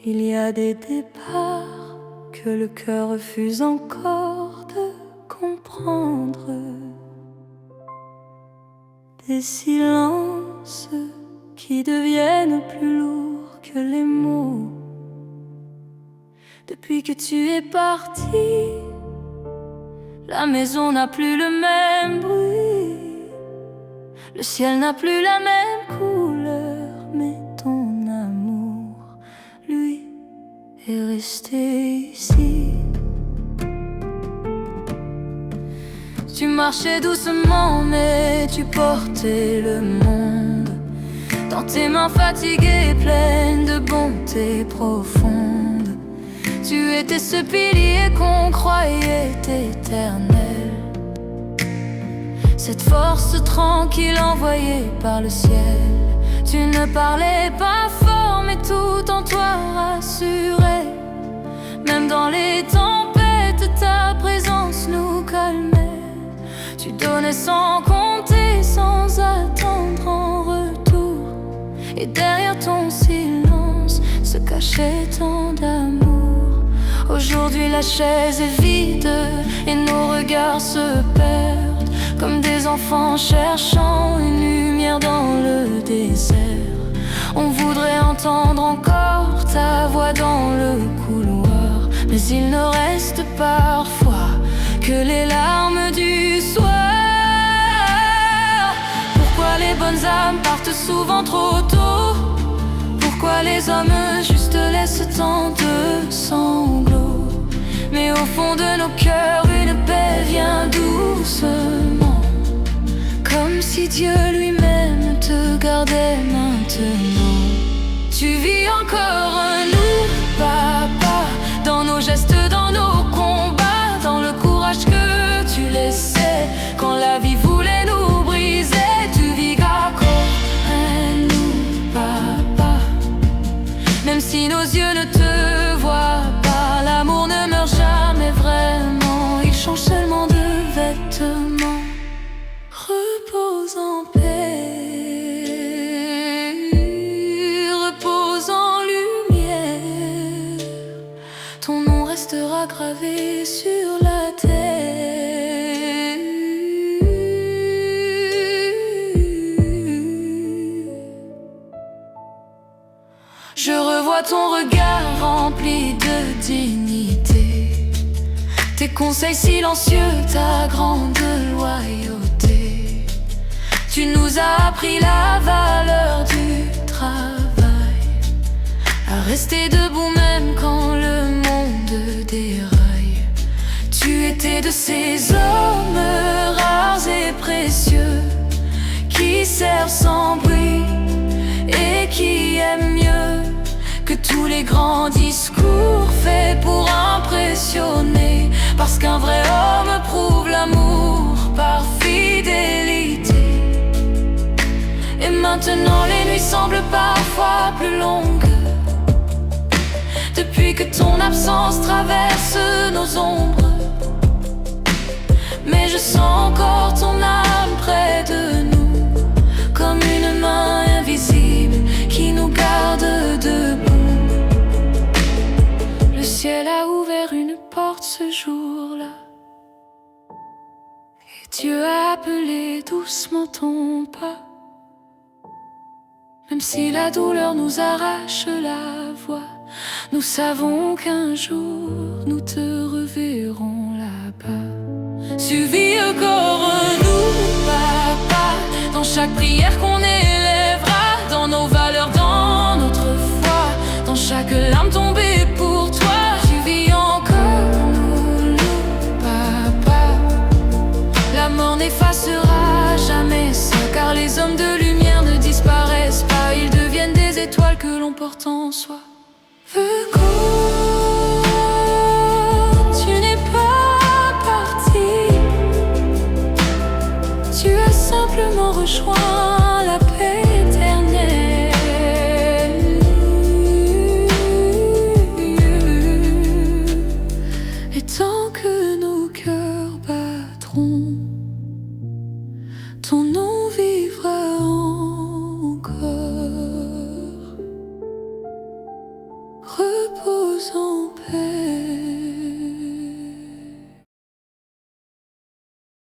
Il y a des départs que le cœur refuse encore de comprendre, des silences qui deviennent plus lourds que les mots. Depuis que tu es parti, la maison n'a plus le même bruit, le ciel n'a plus la même couleur, mais ton amour, lui, est resté ici. Tu marchais doucement, mais tu portais le monde dans tes mains fatiguées, pleines de bonté profonde. Tu étais ce pilier qu'on croyait éternel, cette force tranquille envoyée par le ciel. Tu ne parlais pas fort, mais tout en toi rassurait. Même dans les tempêtes, ta présence nous calmait. Tu donnais sans compter, sans attendre en retour. Et derrière ton silence se cachait tant d'amour. Aujourd'hui la chaise est vide et nos regards se perdent, comme des enfants cherchant une lumière dans le désert. On voudrait entendre encore ta voix dans le couloir, mais il ne reste parfois que les larmes du soir. Pourquoi les bonnes âmes partent souvent trop tôt? Pourquoi les hommes juste laissent tant de sanglots? Mais au fond de nos cœurs, une paix vient doucement, comme si Dieu lui-même te gardait maintenant. Tu vis encore nous, papa, dans nos gestes, dans nos combats, dans le courage que tu laissais quand la vie voulait nous briser. Tu vis encore nous, papa, même si nos yeux ne te voient pas. L'amour ne meurt jamais vraiment, il change seulement de vêtements. Repose en paix, repose en lumière. Ton nom restera gravé sur la terre. Je revois ton regard rempli de dignité, tes conseils silencieux, ta grande loyauté. Tu nous as appris la valeur du travail, à rester debout même quand le monde déraille. Tu étais de ces hommes rares et précieux qui servent sans bruit et qui aiment mieux que tous les grands discours faits pour impressionner. Parce qu'un vrai homme prouve l'amour par fidélité. Et maintenant les nuits semblent parfois plus longues, depuis que ton absence traverse nos ombres. Mais je sens encore ton âme près de nous, comme une main invisible qui nous garde debout. Le ciel a ouvert une porte ce jour-là, et Dieu a appelé doucement ton pas. Même si la douleur nous arrache la voix, nous savons qu'un jour nous te reverrons là-bas. Tu vis encore nous, papa, dans chaque prière qu'on élèvera, dans nos valeurs, dans notre foi, dans chaque larme tombée pour toi. Tu vis encore nous, papa. La mort n'effacera jamais ça, car les hommes de lumière ne disparaissent pas, ils deviennent des étoiles que l'on porte en soi. Tu n'es pas parti, tu as simplement rejoint la paix éternelle. Et tant que nos cœurs battront, ton nom vivra.